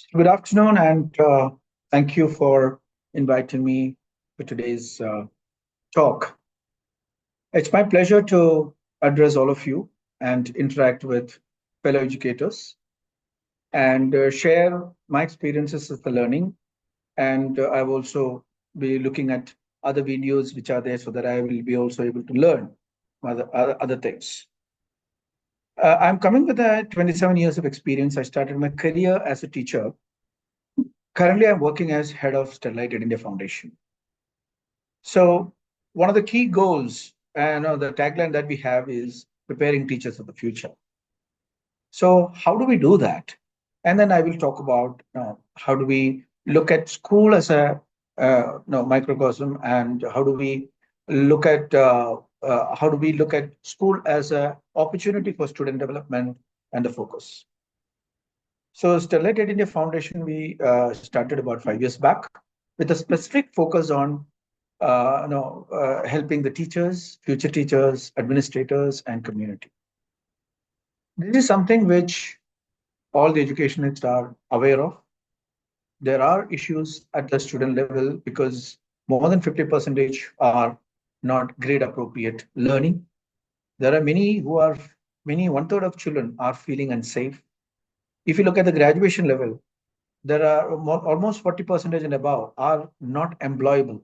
Good afternoon, and thank you for inviting me to today's talk. It's my pleasure to address all of you and interact with fellow educators and share my experiences of the learning. And I've also be looking at other videos which are there so that I will be also able to learn other things. I'm coming with 27 years of experience. I started my career as a teacher. Currently, I'm working as head of Sterlite at India Foundation. So one of the key goals and the tagline that we have is preparing teachers for the future. So how do we do that? And then I will talk about how do we look at school as a microcosm, and how do we look at school as a opportunity for student development and the focus. So Sterlite at India Foundation, we started about 5 years back with a specific focus on helping the teachers, future teachers, administrators, and community. This is something which all the educationists are aware of. There are issues at the student level because more than 50% are not grade appropriate learning. There are many one third of children are feeling unsafe. If you look at the graduation level, there are almost 40% and above are not employable.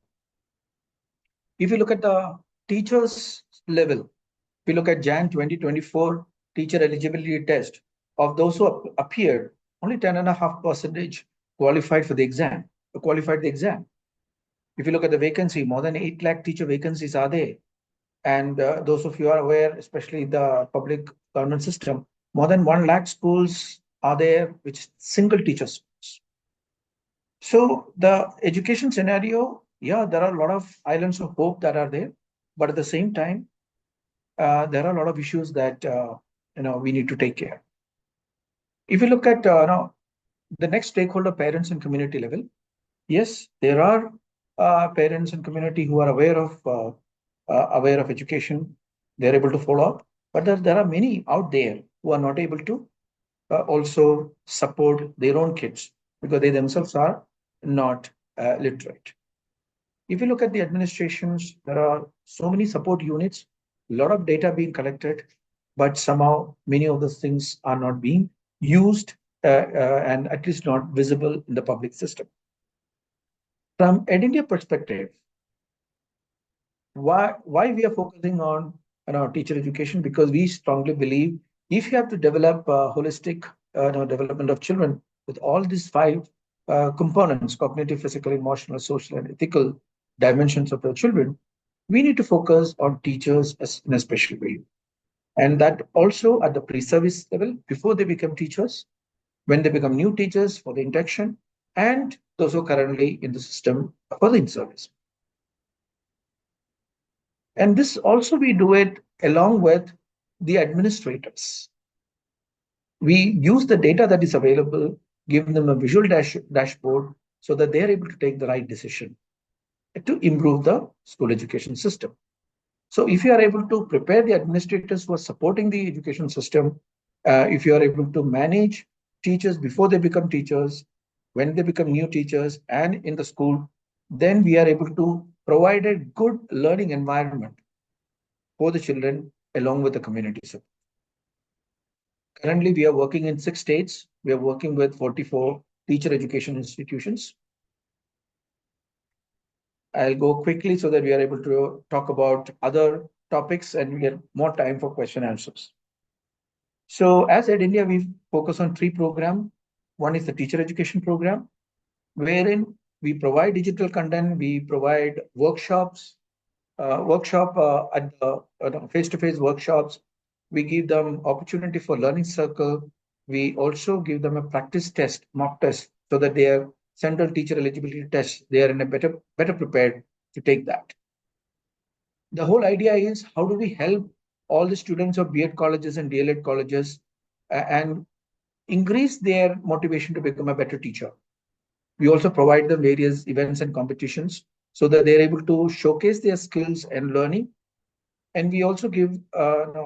If you look at the teachers level, if you look at Jan 2024 teacher eligibility test, of those who appeared, only 10.5% qualified for the exam, qualified the exam. If you look at the vacancy, more than 8 lakh teacher vacancies are there. And those of you are aware, especially the public government system, more than 1 lakh schools are there, which single teacher schools. So the education scenario, yeah, there are a lot of islands of hope that are there, but at the same time, there are a lot of issues that we need to take care. If you look at the next stakeholder, parents and community level, yes, there are parents and community who are aware of education. They're able to follow up, but there are many out there who are not able to also support their own kids because they themselves are not literate. If you look at the administrations, there are so many support units, a lot of data being collected, but somehow many of those things are not being used and at least not visible in the public system. From an India perspective, why we are focusing on teacher education? Because we strongly believe if you have to develop holistic development of children with all these five components: cognitive, physical, emotional, social, and ethical dimensions of the children, we need to focus on teachers in a special way. And that also at the pre-service level, before they become teachers, when they become new teachers for the induction, and those who are currently in the system for the in-service. And this also we do it along with the administrators. We use the data that is available, give them a visual dashboard so that they're able to take the right decision to improve the school education system. So if you are able to prepare the administrators who are supporting the education system, if you are able to manage teachers before they become teachers, when they become new teachers and in the school, then we are able to provide a good learning environment for the children along with the community support. Currently, we are working in 6 states. We are working with 44 teacher education institutions. I'll go quickly so that we are able to talk about other topics and we get more time for question answers. So as at India, we focus on 3 programs. One is the teacher education program, wherein we provide digital content, we provide workshops, at the face-to-face workshops. We give them opportunity for learning circle. We also give them a practice test, mock test, so that their central teacher eligibility test, they are in a better prepared to take that. The whole idea is how do we help all the students of B.Ed colleges and D.L.Ed colleges and increase their motivation to become a better teacher. We also provide them various events and competitions so that they're able to showcase their skills and learning. And we also give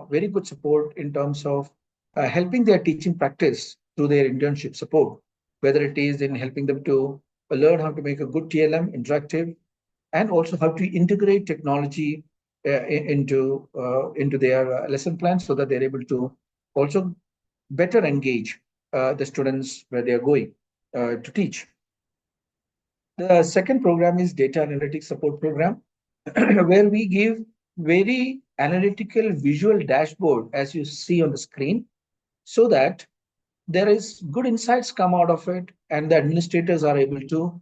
very good support in terms of helping their teaching practice through their internship support. whether it is in helping them to learn how to make a good TLM interactive, and also how to integrate technology into their lesson plans so that they're able to also better engage the students where they are going to teach. The second program is data analytics support program, where we give very analytical visual dashboard as you see on the screen, so that there is good insights come out of it and the administrators are able to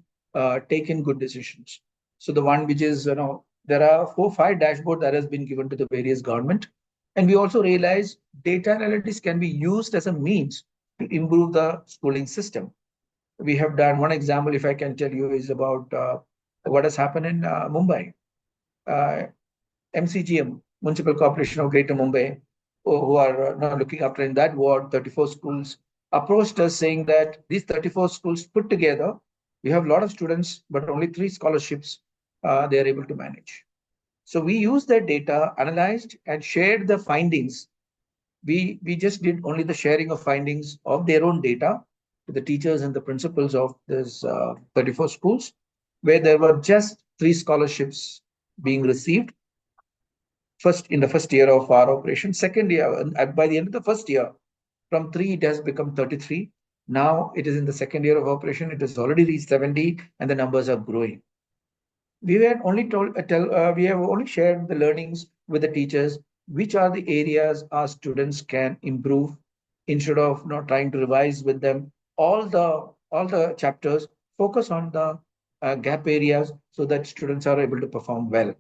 take in good decisions. So the one which is, there are 4 5 dashboard that has been given to the various government, and we also realize data analytics can be used as a means to improve the schooling system. We have done one example, if I can tell you, is about what has happened in Mumbai. uh, MCGM, Municipal Corporation of Greater Mumbai, who are now looking after in that ward, 34 schools, approached us saying that these 34 schools put together, we have a lot of students, but only 3 scholarships they are able to manage. So we used that data, analyzed, and shared the findings. We just did only the sharing of findings of their own data to the teachers and the principals of this 34 schools, where there were just 3 scholarships being received first in the first year of our operation. Second year, by the end of the first year, from 3 it has become 33. Now it is in the second year of operation. It has already reached 70, and the numbers are growing. We have only shared the learnings with the teachers, which are the areas our students can improve, instead of not trying to revise with them all the chapters. Focus on the gap areas so that students are able to perform well.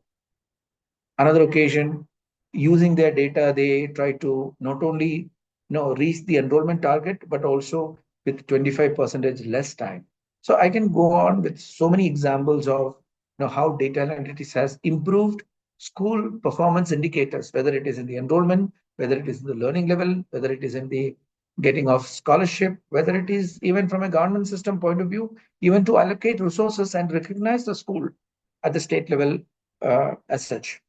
Another occasion, using their data, they try to not only reach the enrollment target, but also with 25% less time. So I can go on with so many examples of how data analytics has improved school performance indicators, whether it is in the enrollment, whether it is in the learning level, whether it is in the getting of scholarship, whether it is even from a government system point of view, even to allocate resources and recognize the school at the state level as such.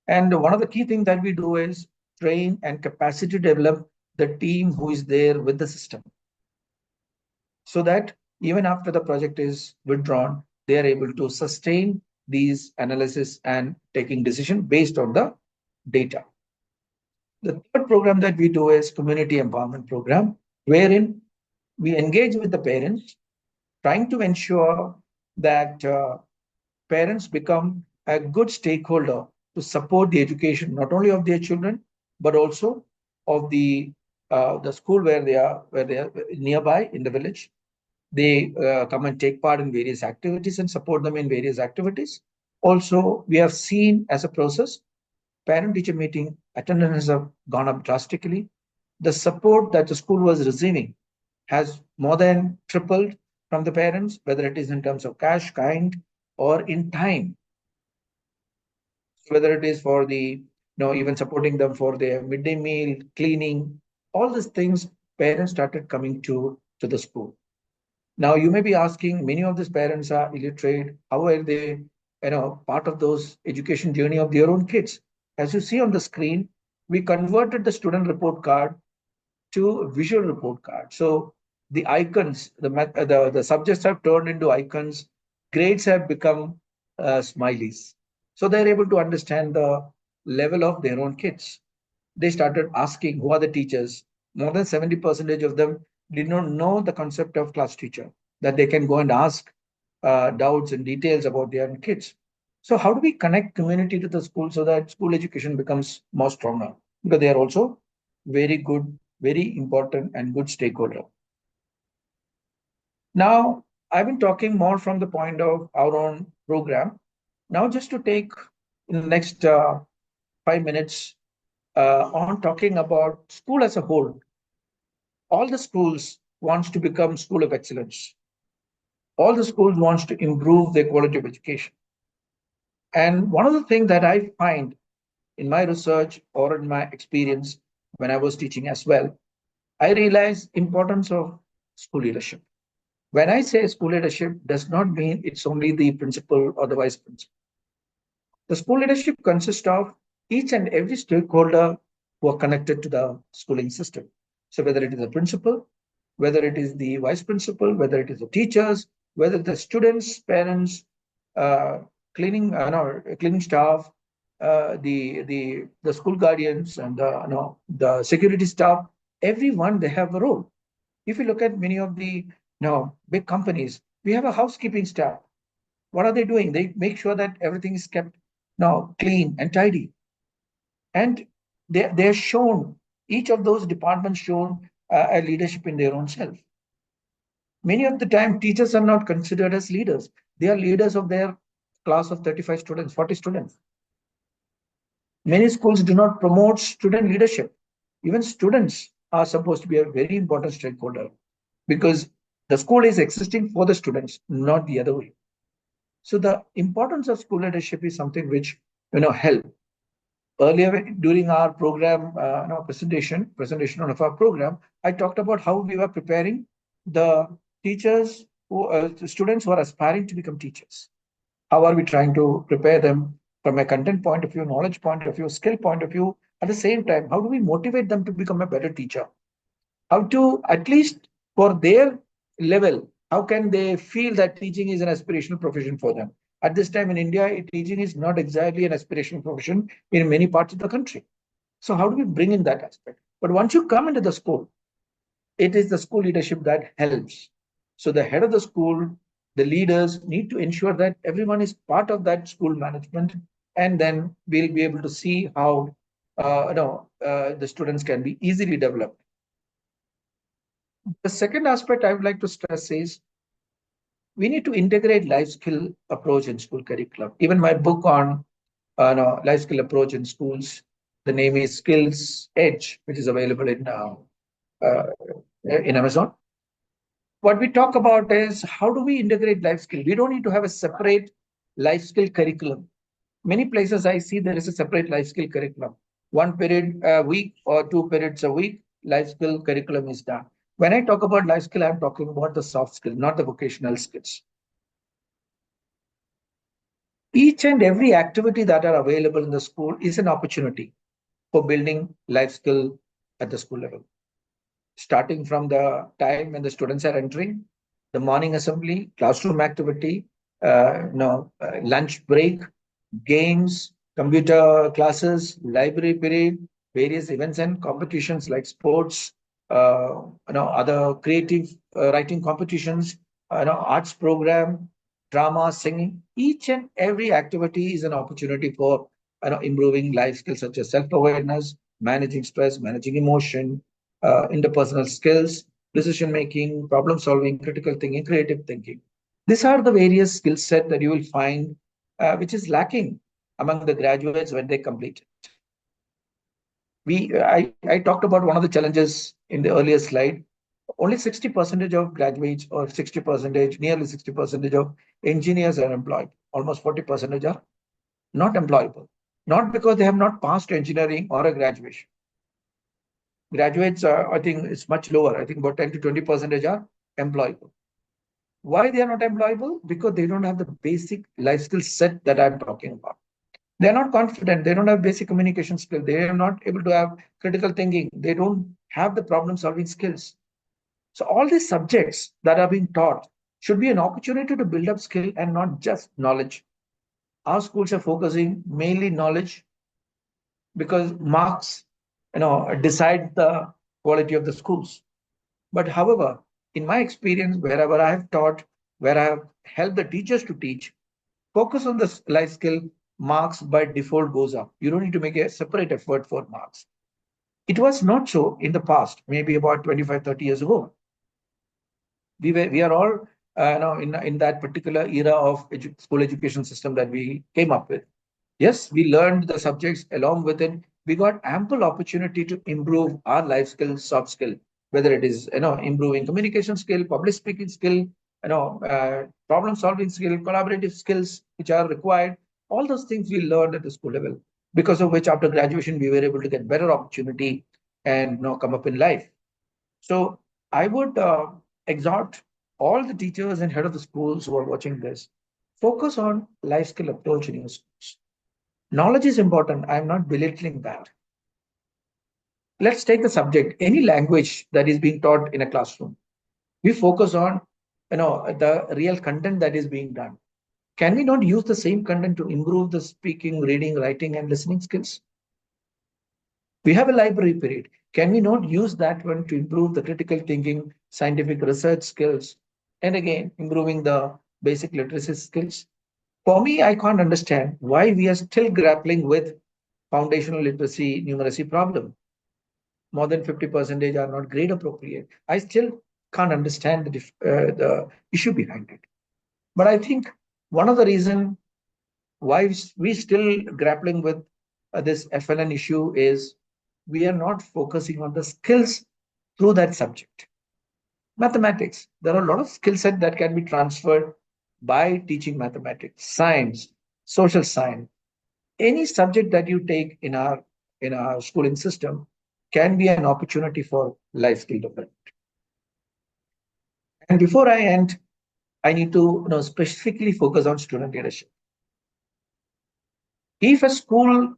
And one of the key things that we do is train and capacity develop the team who is there with the system, so that even after the project is withdrawn, they are able to sustain these analysis and taking decision based on the data. The third program that we do is community empowerment program, wherein we engage with the parents, trying to ensure that parents become a good stakeholder to support the education not only of their children, but also of the school where they are nearby in the village. They come and take part in various activities and support them in various activities. Also, we have seen as a process, parent teacher meeting attendance have gone up drastically. The support that the school was receiving has more than tripled from the parents, whether it is in terms of cash, kind, or in time, whether it is for even supporting them for their midday meal, cleaning, all these things, parents started coming to the school. Now you may be asking, many of these parents are illiterate. How are they, part of those education journey of their own kids? As you see on the screen, we converted the student report card to a visual report card. So the icons, the subjects have turned into icons, grades have become smileys. So they're able to understand the level of their own kids. They started asking who are the teachers. More than 70% of them did not know the concept of class teacher, that they can go and ask doubts and details about their own kids. So how do we connect community to the school so that school education becomes more stronger? Because they are also very good, very important and good stakeholder. Now, I've been talking more from the point of our own program. Now, just to take in the next 5 minutes on talking about school as a whole. All the schools wants to become school of excellence. All the schools wants to improve their quality of education. And one of the things that I find in my research or in my experience when I was teaching as well, I realize importance of school leadership. When I say school leadership, does not mean it's only the principal or the vice principal. The school leadership consists of each and every stakeholder who are connected to the schooling system. So whether it is the principal, whether it is the vice principal, whether it is the teachers, whether the students, parents, uh, cleaning staff, the school guardians, and the security staff. Everyone they have a role. If you look at many of the big companies, we have a housekeeping staff. What are they doing? They make sure that everything is kept now clean and tidy, and they're shown, each of those departments shown a leadership in their own self. Many of the time, teachers are not considered as leaders. They are leaders of their class of 35 students, 40 students. Many schools do not promote student leadership. Even students are supposed to be a very important stakeholder, because the school is existing for the students, not the other way. So the importance of school leadership is something which help. Earlier during our program presentation of our program, I talked about how we were preparing the teachers the students who are aspiring to become teachers. How are we trying to prepare them from a content point of view, knowledge point of view, skill point of view? At the same time, how do we motivate them to become a better teacher? How to, at least for their level, how can they feel that teaching is an aspirational profession for them? At this time in India, teaching is not exactly an aspirational profession in many parts of the country. So how do we bring in that aspect? But once you come into the school, it is the school leadership that helps. So the head of the school, the leaders need to ensure that everyone is part of that school management, and then we'll be able to see how the students can be easily developed. The second aspect I would like to stress is we need to integrate life skill approach in school curriculum. Even my book on life skill approach in schools, the name is Skills Edge, which is available uh, in Amazon. What we talk about is how do we integrate life skill? We don't need to have a separate life skill curriculum. Many places I see there is a separate life skill curriculum. One period a week or 2 periods a week, life skill curriculum is done. When I talk about life skill, I'm talking about the soft skill, not the vocational skills. Each and every activity that are available in the school is an opportunity for building life skill at the school level. Starting from the time when the students are entering, the morning assembly, classroom activity, lunch break, games, computer classes, library period, various events and competitions like sports, other creative writing competitions, arts program, drama, singing. Each and every activity is an opportunity for improving life skills such as self-awareness, managing stress, managing emotion, interpersonal skills, decision making, problem solving, critical thinking, creative thinking. These are the various skill set that you will find which is lacking among the graduates when they complete it. I talked about one of the challenges in the earlier slide. Only 60% of graduates, or 60%, nearly 60% of engineers are employed. Almost 40% are not employable. Not because they have not passed engineering or a graduation. Graduates, I think it's much lower. I think about 10 to 20% are employable. Why they are not employable? Because they don't have the basic life skill set that I'm talking about. They're not confident. They don't have basic communication skills. They are not able to have critical thinking. They don't have the problem solving skills. So all these subjects that are being taught should be an opportunity to build up skill and not just knowledge. Our schools are focusing mainly knowledge because marks, decide the quality of the schools. But however, in my experience, wherever I have taught, where I have helped the teachers to teach, focus on the life skill, marks by default goes up. You don't need to make a separate effort for marks. It was not so in the past, maybe about 25, 30 years ago. We are all in that particular era of school education system that we came up with. Yes, we learned the subjects along with it. We got ample opportunity to improve our life skills, soft skill, whether it is improving communication skill, public speaking skill, problem solving skill, collaborative skills which are required. All those things we learned at the school level, because of which after graduation we were able to get better opportunity and come up in life. So I would exhort all the teachers and head of the schools who are watching this, focus on life skill approach in your schools. Knowledge is important. I'm not belittling that. Let's take the subject, any language that is being taught in a classroom. We focus on the real content that is being done. Can we not use the same content to improve the speaking, reading, writing, and listening skills? We have a library period. Can we not use that one to improve the critical thinking, scientific research skills, and again, improving the basic literacy skills? For me, I can't understand why we are still grappling with foundational literacy numeracy problem. More than 50% are not grade appropriate. I still can't understand the issue behind it. But I think one of the reason why we still grappling with this FLN issue is we are not focusing on the skills through that subject. Mathematics, there are a lot of skill set that can be transferred by teaching mathematics, science, social science. Any subject that you take in our schooling system can be an opportunity for life skill development. And before I end, I need to specifically focus on student leadership. If a school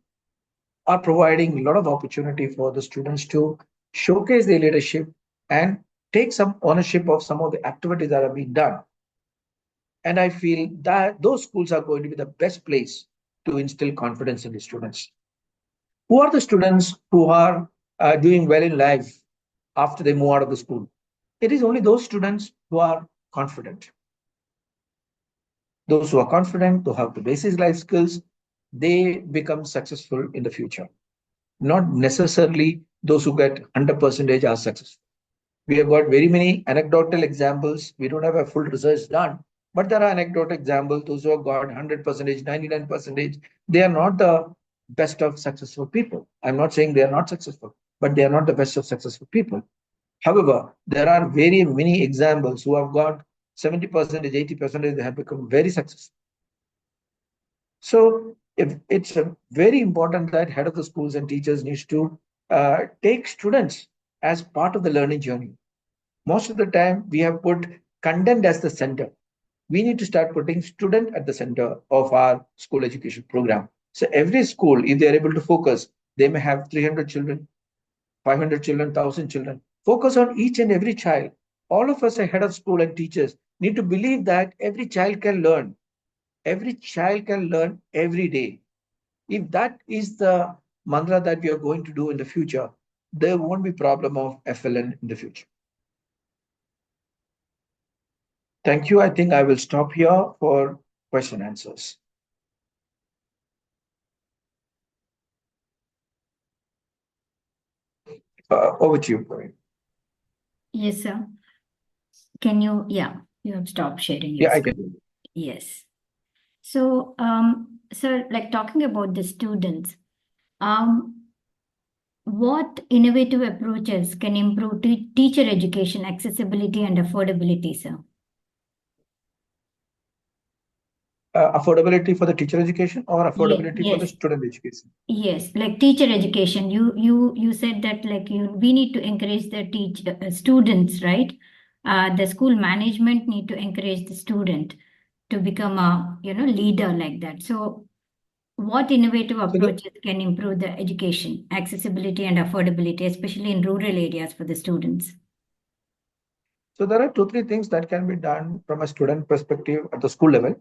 are providing a lot of opportunity for the students to showcase their leadership and take some ownership of some of the activities that are being done. And I feel that those schools are going to be the best place to instill confidence in the students. Who are the students who are doing well in life after they move out of the school? It is only those students who are confident. Those who are confident, who have the basic life skills, they become successful in the future. Not necessarily those who get 100% are successful. We have got very many anecdotal examples. We don't have a full research done, but there are anecdotal examples. Those who have got 100%, 99%, they are not the best of successful people. I'm not saying they are not successful, but they are not the best of successful people. However, there are very many examples who have got 70%, 80%, they have become very successful. So if it's very important that head of the schools and teachers needs to take students as part of the learning journey. Most of the time, we have put content as the center. We need to start putting student at the center of our school education program. So every school, if they are able to focus, they may have 300 children, 500 children, 1,000 children. Focus on each and every child. All of us, head of school and teachers, need to believe that every child can learn. Every child can learn every day. If that is the mantra that we are going to do in the future, there won't be problem of FLN in the future. Thank you. I think I will stop here for question answers. Over to you, Praveen. Yes, sir. Can you, you have stopped sharing your Yeah, I screen. can. Yes. So, sir, like talking about the students, what innovative approaches can improve teacher education accessibility and affordability, sir? Affordability for the teacher education or affordability for the Yes. student education? Yes, like teacher education. You said that like we need to encourage the students, right? The school management need to encourage the student to become a leader like that. So what innovative So, the, approaches can improve the education, accessibility and affordability, especially in rural areas for the students? so there are two, three things that can be done from a student perspective at the school level.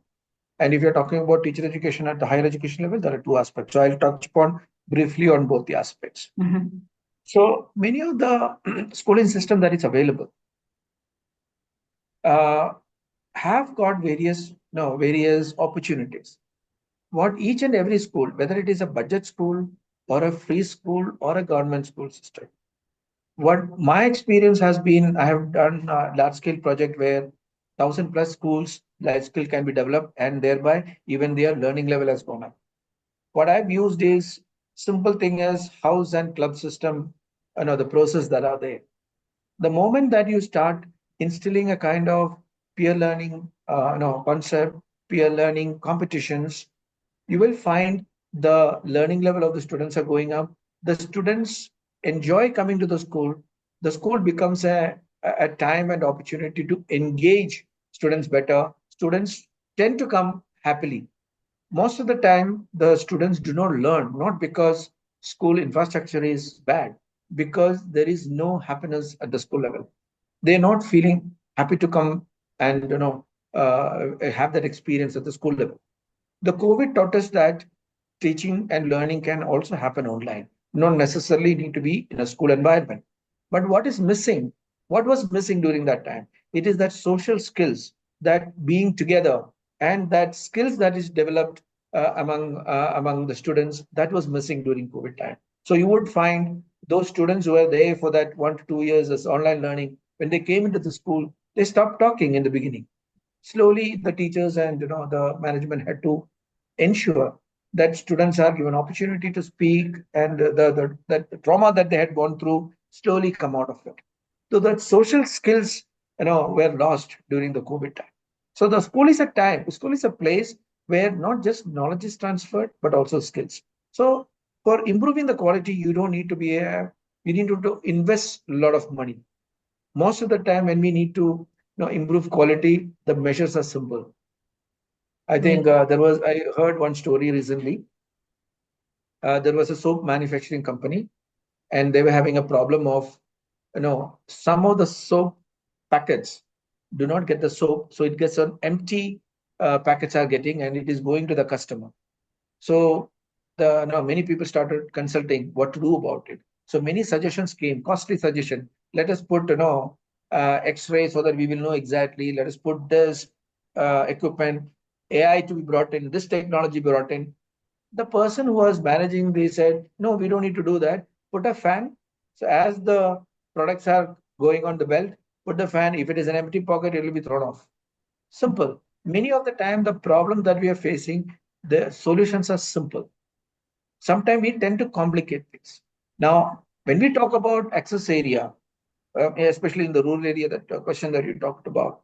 And if you're talking about teacher education at the higher education level, there are two aspects. So I'll touch upon briefly on both the aspects. Mm-hmm. So many of the schooling system that is available uh, have got various opportunities. What each and every school, whether it is a budget school or a free school or a government school system, what my experience has been, I have done a large scale project where 1,000+ schools life skill can be developed, and thereby even their learning level has gone up. What I've used is simple thing as house and club system, the process that are there. The moment that you start instilling a kind of peer learning concept, peer learning competitions, you will find the learning level of the students are going up. The students enjoy coming to the school. The school becomes a time and opportunity to engage students better. Students tend to come happily. Most of the time, the students do not learn, not because school infrastructure is bad, because there is no happiness at the school level. They're not feeling happy to come and have that experience at the school level. The COVID taught us that teaching and learning can also happen online, not necessarily need to be in a school environment. But what is missing? What was missing during that time? It is that social skills, that being together, and that skills that is developed among the students, that was missing during COVID time. So you would find those students who were there for that 1 to 2 years as online learning, when they came into the school, they stopped talking in the beginning. Slowly, the teachers and the management had to ensure that students are given opportunity to speak, and the trauma that they had gone through slowly come out of it. So that social skills were lost during the COVID time. So the school is a place where not just knowledge is transferred but also skills. So for improving the quality, you don't need to be a you need to invest a lot of money. Most of the time when we need to improve quality, the measures are simple. I think I heard one story recently. There was a soap manufacturing company, and they were having a problem of, some of the soap packets do not get the soap, so it gets an empty packets are getting, and it is going to the customer. So now many people started consulting what to do about it. So many suggestions came, costly suggestion. Let us put X-ray so that we will know exactly. Let us put this equipment, AI to be brought in, this technology brought in. The person who was managing, they said, no, we don't need to do that. Put a fan. So as the products are going on the belt, put the fan. If it is an empty pocket, it will be thrown off. Simple. Many of the time, the problem that we are facing, the solutions are simple. Sometimes we tend to complicate things. Now, when we talk about access area, especially in the rural area, that question that you talked about,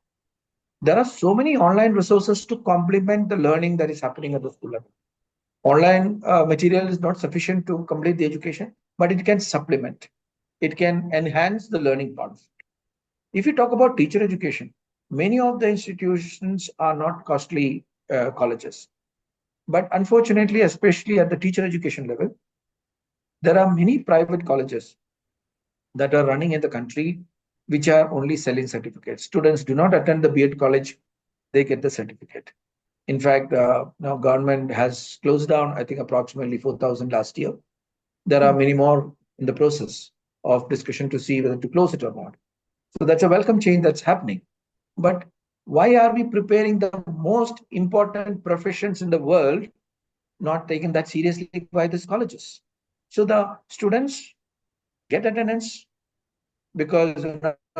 there are so many online resources to complement the learning that is happening at the school level. Online material is not sufficient to complete the education, but it can supplement. It can enhance the learning part. If you talk about teacher education, many of the institutions are not costly colleges. But unfortunately, especially at the teacher education level, there are many private colleges that are running in the country which are only selling certificates. Students do not attend the B.Ed college, they get the certificate. In fact, now government has closed down, I think, approximately 4,000 last year. There are many more in the process of discussion to see whether to close it or not. So that's a welcome change that's happening. But why are we preparing the most important professions in the world not taken that seriously by these colleges? So the students get attendance because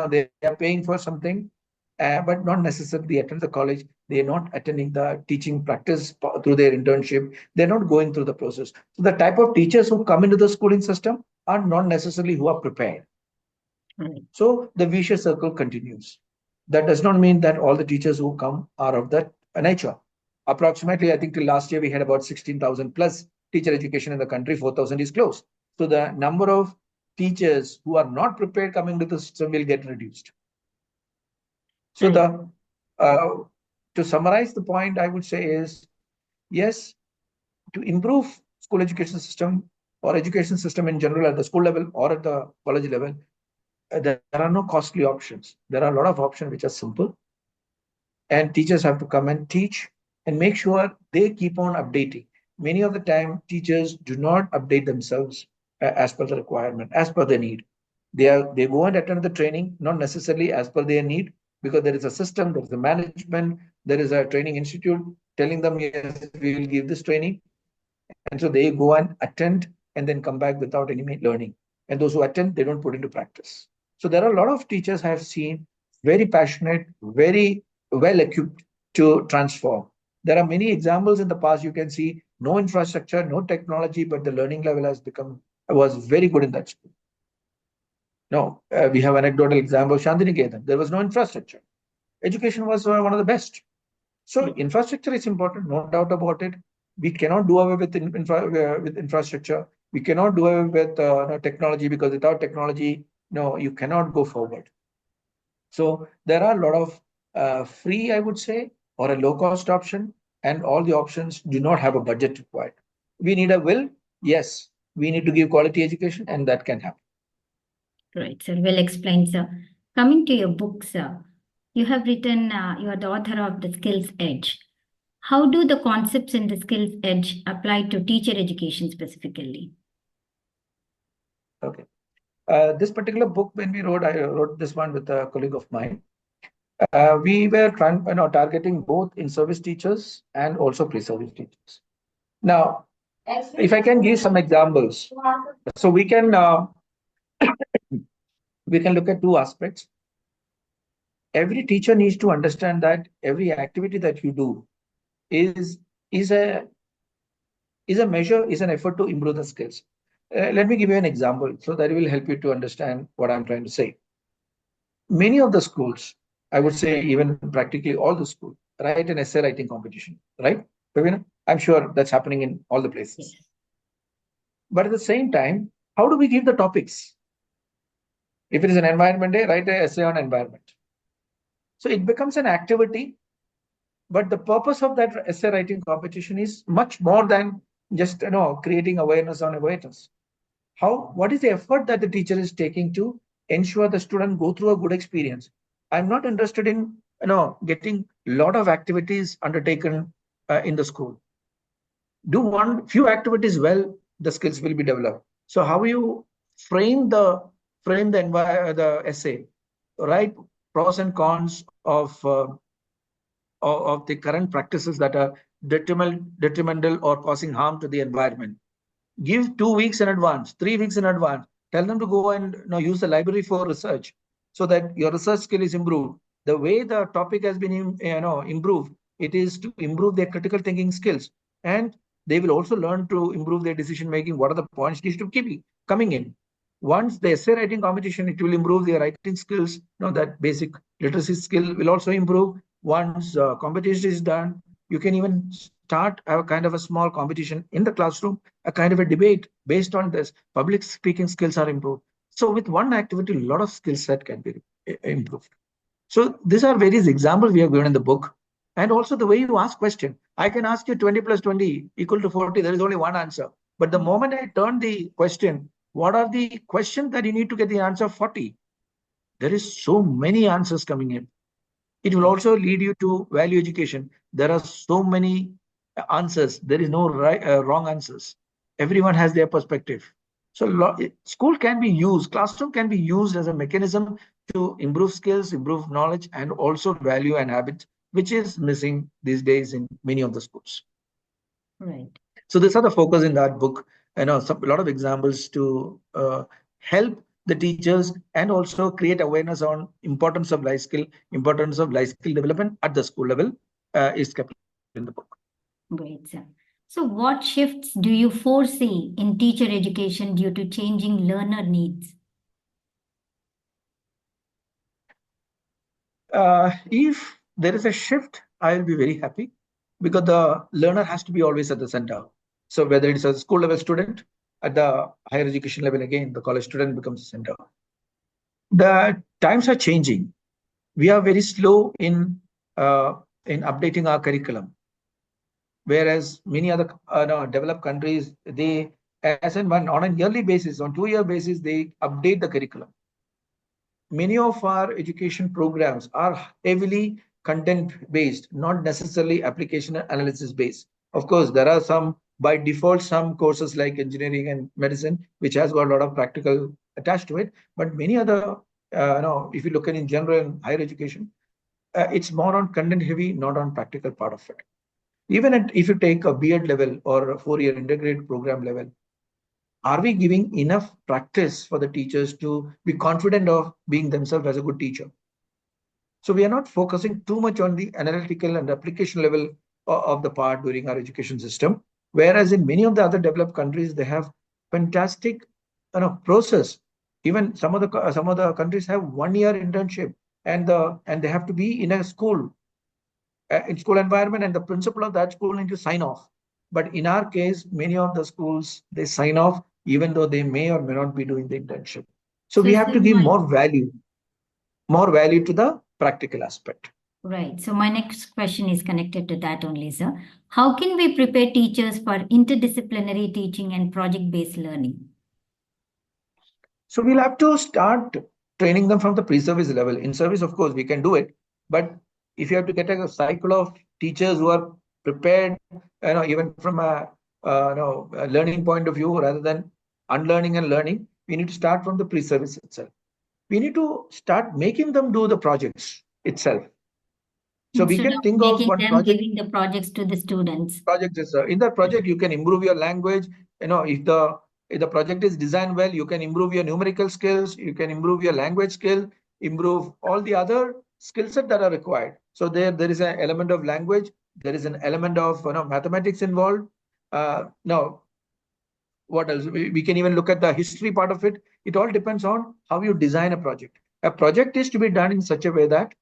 they are paying for something, but not necessarily attend the college. They are not attending the teaching practice through their internship. They're not going through the process. So the type of teachers who come into the schooling system are not necessarily who are prepared. Right. So the vicious circle continues. That does not mean that all the teachers who come are of that nature. Approximately, I think till last year we had about 16,000 plus teacher education in the country. 4,000 is close. So the number of teachers who are not prepared coming to the system will get reduced. So Right. to summarize the point, I would say is yes, to improve school education system or education system in general at the school level or at the college level, there are no costly options. There are a lot of options which are simple, and teachers have to come and teach and make sure they keep on updating. Many of the time, teachers do not update themselves as per the requirement, as per the need. They go and attend the training, not necessarily as per their need, because there is a system, there is a management, there is a training institute telling them, yes, we will give this training. And so they go and attend and then come back without any learning. And those who attend, they don't put into practice. So there are a lot of teachers I have seen very passionate, very well equipped to transform. There are many examples in the past. You can see no infrastructure, no technology, but the learning level has become was very good in that school. No, we have anecdotal example of Shantiniketan. There was no infrastructure. Education was one of the best. So infrastructure is important, no doubt about it. We cannot do away with with infrastructure. We cannot do away with technology, because without technology, no, you cannot go forward. So there are a lot of free, I would say, or a low cost option, and all the options do not have a budget required. We need a will. Yes, we need to give quality education, and that can happen. Right, sir. Well explained, sir. Coming to your book, sir. You have written, you are the author of The Skills Edge. How do the concepts in The Skills Edge apply to teacher education specifically? Okay. This particular book, when we wrote, I wrote this one with a colleague of mine. We were targeting both in-service teachers and also pre-service teachers. Now, if I can give some examples, so we can look at two aspects. Every teacher needs to understand that every activity that you do is is a is an effort to improve the skills. Let me give you an example so that it will help you to understand what I'm trying to say. Many of the schools, I would say even practically all the schools, write an essay writing competition, right? Pravina? I'm sure that's happening in all the places. Yes. But at the same time, how do we give the topics? If it is an environment day, write an essay on environment. So it becomes an activity, but the purpose of that essay writing competition is much more than just creating awareness on awareness. What is the effort that the teacher is taking to ensure the student go through a good experience? I'm not interested in getting a lot of activities undertaken in the school. Do one few activities well, the skills will be developed. So how you frame the the essay, right? Pros and cons of the current practices that are detrimental or causing harm to the environment. Give 2 weeks in advance, 3 weeks in advance. Tell them to go and use the library for research so that your research skill is improved. The way the topic has been improved, it is to improve their critical thinking skills, and they will also learn to improve their decision making. What are the points needs to keep coming in? Once the essay writing competition, it will improve their writing skills. That basic literacy skill will also improve. Once competition is done, you can even start a kind of a small competition in the classroom, a kind of a debate based on this. Public speaking skills are improved. So with one activity, a lot of skill set can be improved. So these are various examples we have given in the book. And also the way you ask question. I can ask you 20 plus 20 equal to 40. There is only one answer. But the moment I turn the question, what are the questions that you need to get the answer 40? There is so many answers coming in. It will also lead you to value education. There are so many answers. There is no wrong answers. Everyone has their perspective. So school can be used, classroom can be used as a mechanism to improve skills, improve knowledge, and also value and habits, which is missing these days in many of the schools. Right. So these are the focus in that book. A lot of examples to help the teachers and also create awareness on importance of life skill development at the school level is kept in the book. Great, sir. So what shifts do you foresee in teacher education due to changing learner needs? If there is a shift, I will be very happy because the learner has to be always at the center. So whether it's a school level student, at the higher education level, again, the college student becomes the center. The times are changing. We are very slow in updating our curriculum, whereas many other developed countries, they as and when on a yearly basis, on 2-year basis, they update the curriculum. Many of our education programs are heavily content based, not necessarily application analysis based. Of course, there are some by default some courses like engineering and medicine which has got a lot of practical attached to it, but many other if you look at in general and higher education, it's more on content heavy, not on practical part of it. Even if you take a B.Ed level or a 4-year integrated program level, are we giving enough practice for the teachers to be confident of being themselves as a good teacher? So we are not focusing too much on the analytical and application level of the part during our education system. Whereas in many of the other developed countries, they have fantastic process. Even some of the countries have 1-year internship, and they have to be in a school in school environment, and the principal of that school need to sign off. But in our case, many of the schools, they sign off even though they may or may not be doing the internship. So we have to give more value to the practical aspect. Right. So my next question is connected to that only, sir. How can we prepare teachers for interdisciplinary teaching and project-based learning? So we'll have to start training them from the pre-service level. In service, of course, we can do it. But if you have to get a cycle of teachers who are prepared, even from a learning point of view, rather than unlearning and learning, we need to start from the pre-service itself. We need to start making them do the projects itself. So we Instead can of think of making one them project. giving the projects to the students. Project is in that project you can improve your language. If the project is designed well, you can improve your numerical skills, you can improve your language skill, improve all the other skill set that are required. So there is an element of language, there is an element of mathematics involved. Now what else? We can even look at the history part of it. It all depends on how you design a project. A project is to be done in such a way that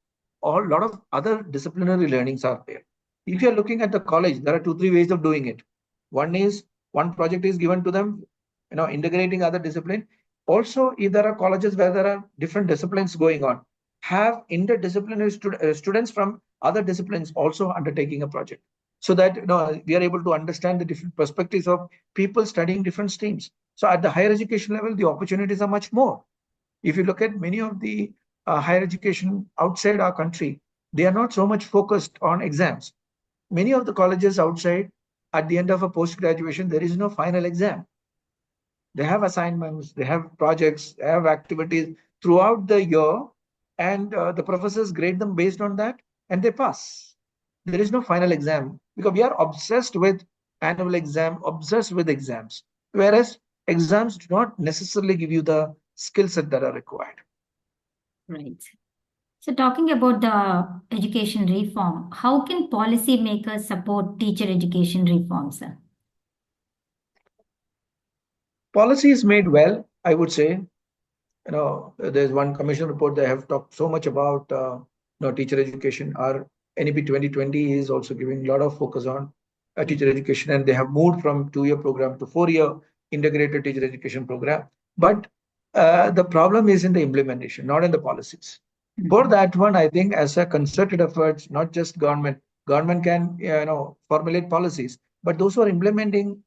a lot of other disciplinary learnings are there. If you're looking at the college, there are two, three ways of doing it. One is one project is given to them, integrating other discipline. Also, if there are colleges where there are different disciplines going on, have interdisciplinary students from other disciplines also undertaking a project, so that we are able to understand the different perspectives of people studying different streams. So at the higher education level, the opportunities are much more. If you look at many of the higher education outside our country, they are not so much focused on exams. Many of the colleges outside, at the end of a post graduation, there is no final exam. They have assignments, they have projects, they have activities throughout the year, and the professors grade them based on that, and they pass. There is no final exam because we are obsessed with annual exam, obsessed with exams, whereas exams do not necessarily give you the skill set that are required. Right. So talking about the education reform, how can policymakers support teacher education reform, sir? Policy is made well, I would say. There's one commission report they have talked so much about teacher education. Our NEP 2020 is also giving a lot of focus on teacher education, and they have moved from 2-year program to 4-year integrated teacher education program. But the problem is in the implementation, not in the policies. For that one, I think as a concerted effort, not just government can formulate policies, but those who are implementing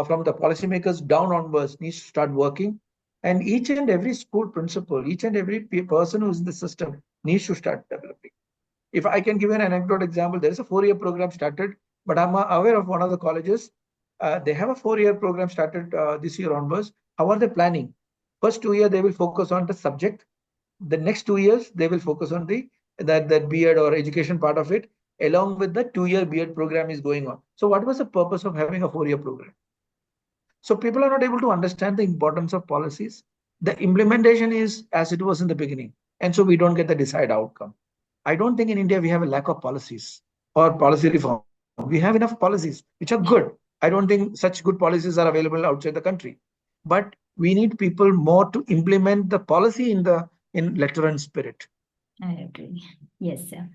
from the policymakers down onwards needs to start working, and each and every school principal, each and every person who's in the system needs to start developing. If I can give an anecdote example, there is a 4-year program started, but I'm aware of one of the colleges. They have a 4-year program started this year onwards. How are they planning? First 2 years, they will focus on the subject. The next 2 years, they will focus on that B.Ed or education part of it, along with the 2-year B.Ed program is going on. So what was the purpose of having a 4-year program? So people are not able to understand the importance of policies. The implementation is as it was in the beginning. And so we don't get the desired outcome. I don't think in India we have a lack of policies or policy reform. We have enough policies, which are good. I don't think such good policies are available outside the country. But we need people more to implement the policy in letter and spirit. I agree. Yes, sir.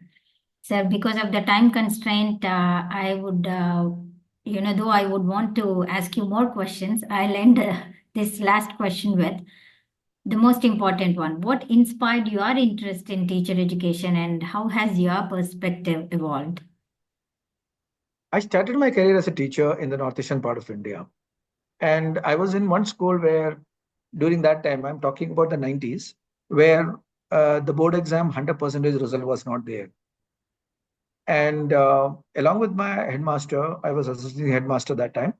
Sir, because of the time constraint, I would, though I would want to ask you more questions, I'll end this last question with the most important one. What inspired your interest in teacher education and how has your perspective evolved? I started my career as a teacher in the northeastern part of India. And I was in one school where during that time, I'm talking about the 90s, where the board exam 100% result was not there. And along with my headmaster, I was assistant headmaster that time.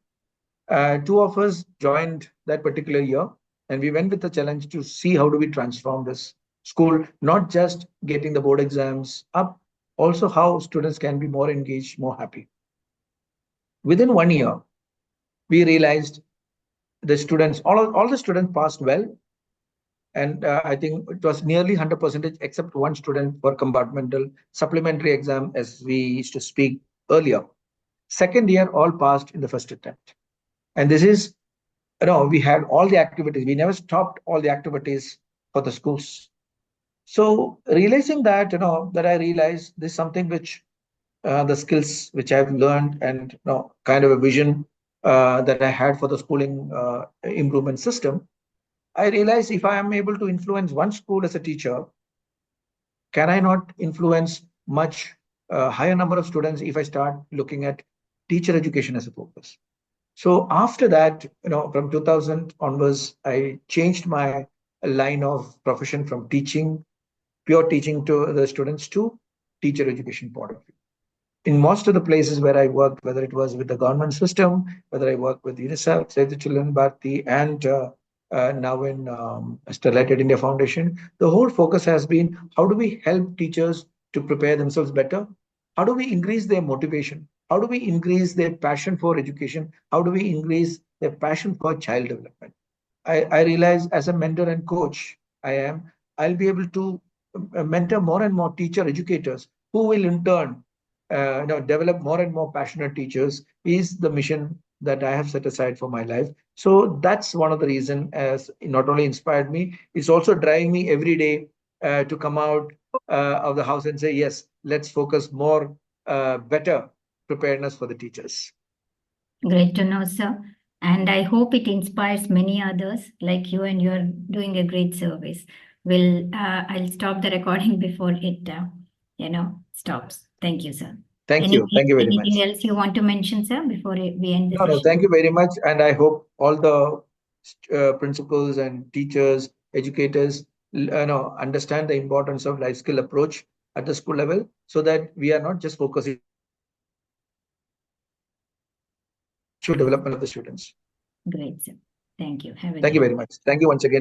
Two of us joined that particular year, and we went with the challenge to see how do we transform this school, not just getting the board exams up, also how students can be more engaged, more happy. Within 1 year, we realized the students, all the students passed well. And I think it was nearly 100% except one student for compartmental supplementary exam, as we used to speak earlier. Second year, all passed in the first attempt. And this is, we had all the activities. We never stopped all the activities for the schools. So realizing that, that I realized this is something which the skills which I've learned and kind of a vision that I had for the schooling improvement system. I realized if I am able to influence one school as a teacher, can I not influence much higher number of students if I start looking at teacher education as a focus? So after that, from 2000 onwards, I changed my line of profession from teaching, pure teaching to the students to teacher education point of view. In most of the places where I worked, whether it was with the government system, whether I worked with UNICEF, Save the Children, Bharti, and now in Starlighted India Foundation, the whole focus has been how do we help teachers to prepare themselves better? How do we increase their motivation? How do we increase their passion for education? How do we increase their passion for child development? I realize as a mentor and coach, I'll be able to mentor more and more teacher educators who will in turn develop more and more passionate teachers is the mission that I have set aside for my life. So that's one of the reason as not only inspired me, it's also driving me every day to come out of the house and say, yes, let's focus more better preparedness for the teachers. Great to know, sir. And I hope it inspires many others like you, and you're doing a great service. I'll stop the recording before it, stops. Thank you, sir. Thank you. Thank you very much. Anything else you want to mention, sir, before we end the No, session? thank you very much. And I hope all the principals and teachers, educators, understand the importance of life skill approach at the school level so that we are not just focusing on actual development of the students. Great, sir. Thank you. Have a Thank you very much. Thank you once again.